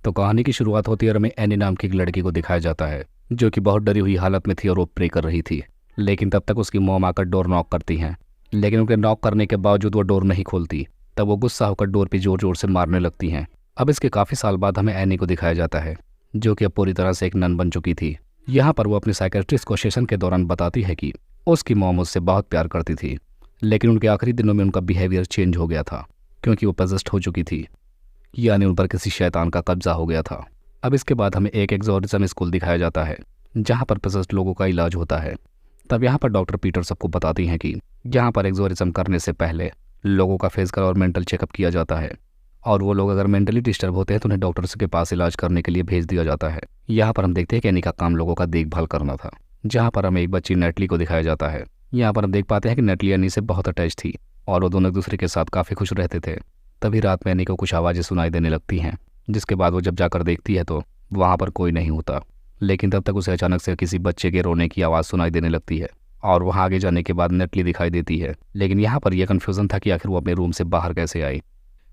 तो कहानी की शुरुआत होती है और हमें एनी नाम की एक लड़की को दिखाया जाता है जो कि बहुत डरी हुई हालत में थी और वो प्रे कर रही थी। लेकिन तब तक उसकी मॉम आकर डोर नॉक करती हैं। लेकिन उनके नॉक करने के बावजूद वो डोर नहीं खोलती। तब वो गुस्सा होकर डोर पे जोर जोर से मारने लगती हैं। अब इसके काफ़ी साल बाद हमें एनी को दिखाया जाता है जो कि अब पूरी तरह से एक नन बन चुकी थी। यहाँ पर वो अपनी साइकेट्रिस्ट को सेशन के दौरान बताती है कि उसकी मॉम उससे बहुत प्यार करती थी, लेकिन उनके आखिरी दिनों में उनका बिहेवियर चेंज हो गया था क्योंकि वो पजेस्ट हो चुकी थी, यानी उन पर किसी शैतान का कब्जा हो गया था। अब इसके बाद हमें एक एग्जोरिज्म स्कूल दिखाया जाता है जहाँ पर पजेस्ट लोगों का इलाज होता है। तब यहाँ पर डॉक्टर पीटर सबको बताती हैं कि यहाँ पर एग्जोरिज्म करने से पहले लोगों का फिजिकल और मेंटल चेकअप किया जाता है और वो लोग अगर मेंटली डिस्टर्ब होते हैं तो उन्हें डॉक्टर्स के पास इलाज करने के लिए भेज दिया जाता है। यहाँ पर हम देखते हैं कि एनी का काम लोगों का देखभाल करना था। जहाँ पर हमें एक बच्ची नेटली को दिखाया जाता है। यहाँ पर हम देख पाते हैं कि नेटली एनी से बहुत अटैच थी और वो दोनों एक दूसरे के साथ काफ़ी खुश रहते थे। तभी रात में एनी को कुछ आवाज़ें सुनाई देने लगती हैं, जिसके बाद वो जब जाकर देखती है तो वहाँ पर कोई नहीं होता। लेकिन तब तक उसे अचानक से किसी बच्चे के रोने की आवाज़ सुनाई देने लगती है और वहाँ आगे जाने के बाद नेटली दिखाई देती है। लेकिन यहाँ पर यह कन्फ्यूज़न था कि आखिर वो अपने रूम से बाहर कैसे आई,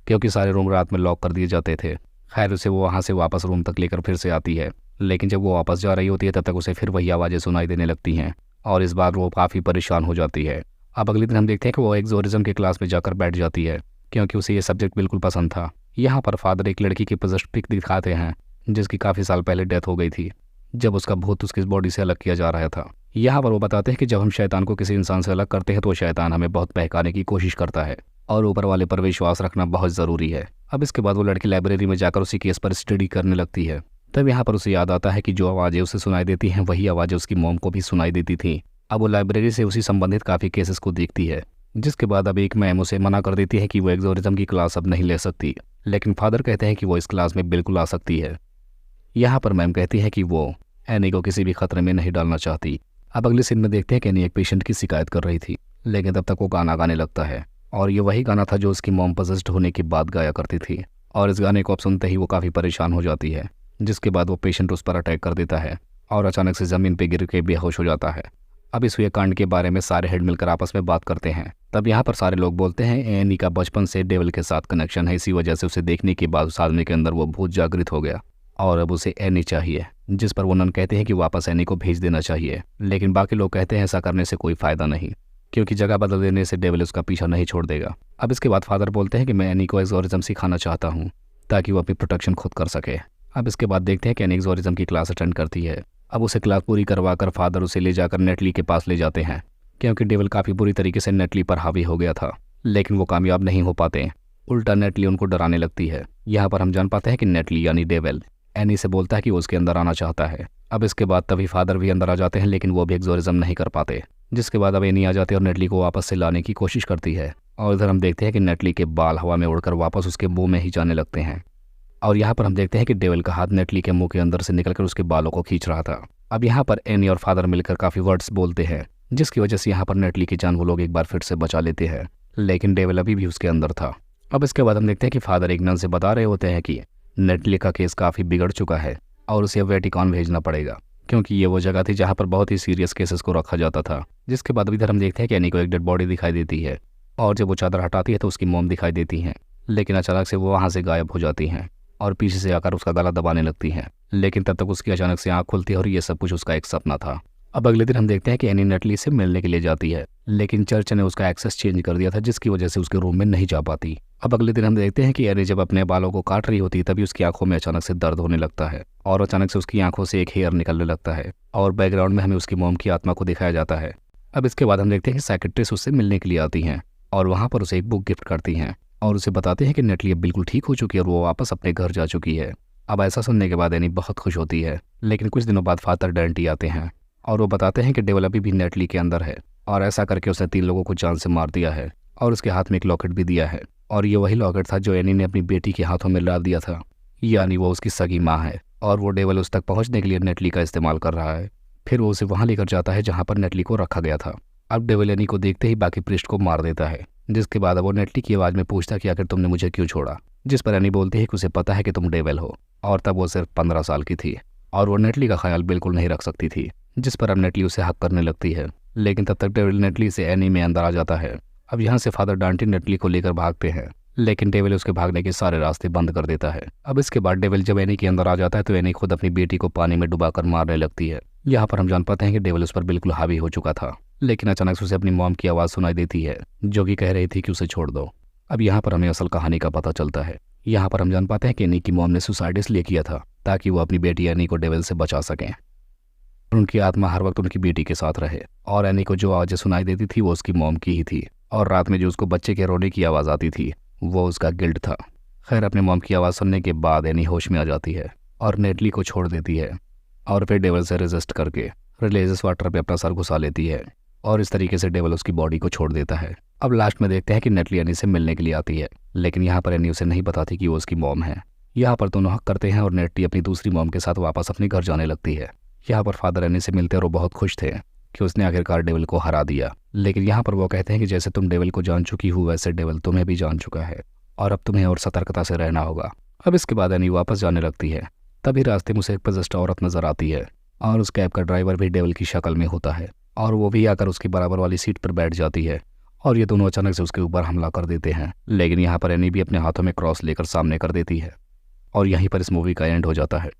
क्योंकि सारे रूम रात में लॉक कर दिए जाते थे। खैर उसे वो वहाँ से वापस रूम तक लेकर फिर से आती है, लेकिन जब वो वापस जा रही होती है तब तक उसे फिर वही आवाज़ें सुनाई देने लगती हैं और इस बार वो काफ़ी परेशान हो जाती है। अब अगले दिन हम देखते हैं कि वो एग्जोरिज्म की क्लास में जाकर बैठ जाती है क्योंकि उसे ये सब्जेक्ट बिल्कुल पसंद था। यहाँ पर फादर एक लड़की की पोजेस्ड पिक दिखाते हैं जिसकी काफ़ी साल पहले डेथ हो गई थी, जब उसका भूत उसकी बॉडी से अलग किया जा रहा था। यहाँ पर वो बताते हैं कि जब हम शैतान को किसी इंसान से अलग करते हैं तो शैतान हमें बहुत बहकाने की कोशिश करता है और ऊपर वाले पर विश्वास रखना बहुत ज़रूरी है। अब इसके बाद वो लड़की लाइब्रेरी में जाकर उसी केस पर स्टडी करने लगती है। तब यहाँ पर उसे याद आता है कि जो आवाज़ें उसे सुनाई देती हैं वही आवाज़ें उसकी मॉम को भी सुनाई देती थी। अब वो लाइब्रेरी से उसी संबंधित काफ़ी केसेस को देखती है, जिसके बाद अब एक मैम उसे मना कर देती है कि वो एग्जोरिज्म की क्लास अब नहीं ले सकती, लेकिन फादर कहते हैं कि वो इस क्लास में बिल्कुल आ सकती है। यहाँ पर मैम कहती है कि वो एनी को किसी भी खतरे में नहीं डालना चाहती। अब अगले सीन में देखते हैं कि एनी एक पेशेंट की शिकायत कर रही थी, लेकिन तब तक वो गाना गाने लगता है और ये वही गाना था जो उसकी मॉम पजेस्ड होने के बाद गाया करती थी। और इस गाने को अब सुनते ही वो काफ़ी परेशान हो जाती है, जिसके बाद वो पेशेंट उस पर अटैक कर देता है और अचानक से ज़मीन पर गिर के बेहोश हो जाता है। अब इस हुए कांड के बारे में सारे हेड मिलकर आपस में बात करते हैं। तब यहाँ पर सारे लोग बोलते हैं एनी का बचपन से डेविल के साथ कनेक्शन है, इसी वजह से उसे देखने के बाद उस आदमी के अंदर वो भूत जागृत हो गया और अब उसे एनी चाहिए। जिस पर वो नन कहते हैं कि वापस एनी को भेज देना चाहिए, लेकिन बाकी लोग कहते हैं ऐसा करने से कोई फ़ायदा नहीं क्योंकि जगह बदल देने से डेविल उसका पीछा नहीं छोड़ देगा। अब इसके बाद फादर बोलते हैं कि मैं एनी को एग्जोरिज्म सिखाना चाहता हूँ ताकि वो अपनी प्रोटेक्शन खुद कर सके। अब इसके बाद देखते हैं कि एनी एग्जोरिज्म की क्लास अटेंड करती है। अब उसे क्लास पूरी करवा कर फादर उसे ले जाकर नेटली के पास ले जाते हैं क्योंकि डेविल काफ़ी बुरी तरीके से नेटली पर हावी हो गया था, लेकिन वो कामयाब नहीं हो पाते। उल्टा नेटली उनको डराने लगती है। यहाँ पर हम जान पाते हैं कि नेटली यानी डेविल एनी से बोलता है कि वो उसके अंदर आना चाहता है। अब इसके बाद तभी फादर भी अंदर आ जाते हैं, लेकिन वो भी एग्जोरिज्म नहीं कर पाते, जिसके बाद अब एनी आ जाती है और नेटली को वापस से लाने की कोशिश करती है। और इधर हम देखते हैं कि नेटली के बाल हवा में उड़कर वापस उसके मुंह में ही जाने लगते हैं और यहाँ पर हम देखते हैं कि डेविल का हाथ नेटली के मुंह के अंदर से निकलकर उसके बालों को खींच रहा था। अब यहाँ पर एनी और फादर मिलकर काफ़ी वर्ड्स बोलते हैं, जिसकी वजह से यहाँ पर नेटली की जान वो लोग एक बार फिर से बचा लेते हैं, लेकिन डेविल अभी भी उसके अंदर था। अब इसके बाद हम देखते हैं कि फादर एक नन से बता रहे होते हैं कि नेटली का केस काफ़ी बिगड़ चुका है और उसे वेटिकन भेजना पड़ेगा क्योंकि ये वो जगह थी जहाँ पर बहुत ही सीरियस केसेस को रखा जाता था। जिसके बाद इधर हम देखते हैं कि एनी को एक डेड बॉडी दिखाई देती है और जब वो चादर हटाती है तो उसकी मॉम दिखाई देती हैं, लेकिन अचानक से वो वहाँ से गायब हो जाती हैं और पीछे से आकर उसका गला दबाने लगती हैं। लेकिन तब तक उसकी अचानक से आँख खुलती है और ये सब कुछ उसका एक सपना था। अब अगले दिन हम देखते हैं कि एनी नेटली से मिलने के लिए जाती है, लेकिन चर्च ने उसका एक्सेस चेंज कर दिया था, जिसकी वजह से उसके रूम में नहीं जा पाती। अब अगले दिन हम देखते हैं कि एनी जब अपने बालों को काट रही होती तभी उसकी आंखों में अचानक से दर्द होने लगता है और अचानक से उसकी आंखों से एक हेयर निकलने लगता है और बैकग्राउंड में हमें उसकी मॉम की आत्मा को दिखाया जाता है। अब इसके बाद हम देखते हैं कि साइकेट्रिस्ट उससे मिलने के लिए आती हैं और वहाँ पर उसे एक बुक गिफ्ट करती हैं और उसे बताते हैं कि नेटली अब बिल्कुल ठीक हो चुकी है और वो वापस अपने घर जा चुकी है। अब ऐसा सुनने के बाद एनी बहुत खुश होती है, लेकिन कुछ दिनों बाद फादर डेंटी आते हैं और वो बताते हैं कि डेविल अभी भी नेटली के अंदर है और ऐसा करके उसने 3 लोगों को जान से मार दिया है और उसके हाथ में एक लॉकेट भी दिया है और ये वही लॉकेट था जो एनी ने अपनी बेटी के हाथों में डाल दिया था, यानी वो उसकी सगी माँ है और वो डेविल उस तक पहुँचने के लिए नेटली का इस्तेमाल कर रहा है। फिर वो उसे वहाँ लेकर जाता है जहाँ पर नेटली को रखा गया था। अब डेविल एनी को देखते ही बाकी प्रिस्ट को मार देता है, जिसके बाद अब वो नेटली की आवाज़ में पूछता कि आखिर तुमने मुझे क्यों छोड़ा, जिस पर एनी बोलती है कि उसे पता है कि तुम डेविल हो और तब वो सिर्फ 15 साल की थी और वो नेटली का ख्याल बिल्कुल नहीं रख सकती थी, जिस पर अब नेटली उसे हक करने लगती है। लेकिन तब तक डेविल नेटली से एनी में अंदर आ जाता है। अब यहाँ से फादर डांटी नेटली को लेकर भागते हैं, लेकिन डेविल उसके भागने के सारे रास्ते बंद कर देता है। अब इसके बाद डेविल जब एनी के अंदर आ जाता है तो एनी खुद अपनी बेटी को पानी में डुबाकर मारने लगती है। यहाँ पर हम जान पाते हैं कि डेविल उस पर बिल्कुल हावी हो चुका था, लेकिन अचानक से उसे अपनी मॉम की आवाज़ सुनाई देती है जो कि कह रही थी कि उसे छोड़ दो। अब यहाँ पर हमें असल कहानी का पता चलता है। यहाँ पर हम जान पाते हैं कि एनी की मॉम ने सुसाइड इसलिए किया था ताकि वो अपनी बेटी एनी को डेविल से बचा सकें और उनकी आत्मा हर वक्त उनकी बेटी के साथ रहे। और एनी को जो आवाज़ें सुनाई देती थी वो उसकी मॉम की ही थी, और रात में जो उसको बच्चे के रोने की आवाज़ आती थी वो उसका गिल्ट था। खैर, अपने मॉम की आवाज़ सुनने के बाद एनी होश में आ जाती है और नेटली को छोड़ देती है और फिर डेविल से रेजिस्ट करके रिलीजियस वाटर पे अपना सर घुसा लेती है और इस तरीके से डेविल उसकी बॉडी को छोड़ देता है। अब लास्ट में देखते हैं कि नेटली एनी से मिलने के लिए आती है, लेकिन यहाँ पर एनी उसे नहीं बताती कि वो उसकी मॉम है। यहाँ पर दोनों हक करते हैं और नेटली अपनी दूसरी मॉम के साथ वापस अपने घर जाने लगती है। यहाँ पर फादर एनी से मिलते और वो बहुत खुश थे कि उसने आखिरकार डेविल को हरा दिया, लेकिन यहाँ पर वो कहते हैं कि जैसे तुम डेविल को जान चुकी हो वैसे डेविल तुम्हें भी जान चुका है और अब तुम्हें और सतर्कता से रहना होगा। अब इसके बाद एनी वापस जाने लगती है। तभी रास्ते में उसे एक पजेस्ड औरत नजर आती है और उस कैब का ड्राइवर भी डेविल की शक्ल में होता है और वो भी आकर उसकी बराबर वाली सीट पर बैठ जाती है और ये दोनों अचानक से उसके ऊपर हमला कर देते हैं। लेकिन यहाँ पर एनी भी अपने हाथों में क्रॉस लेकर सामने कर देती है और यहीं पर इस मूवी का एंड हो जाता है।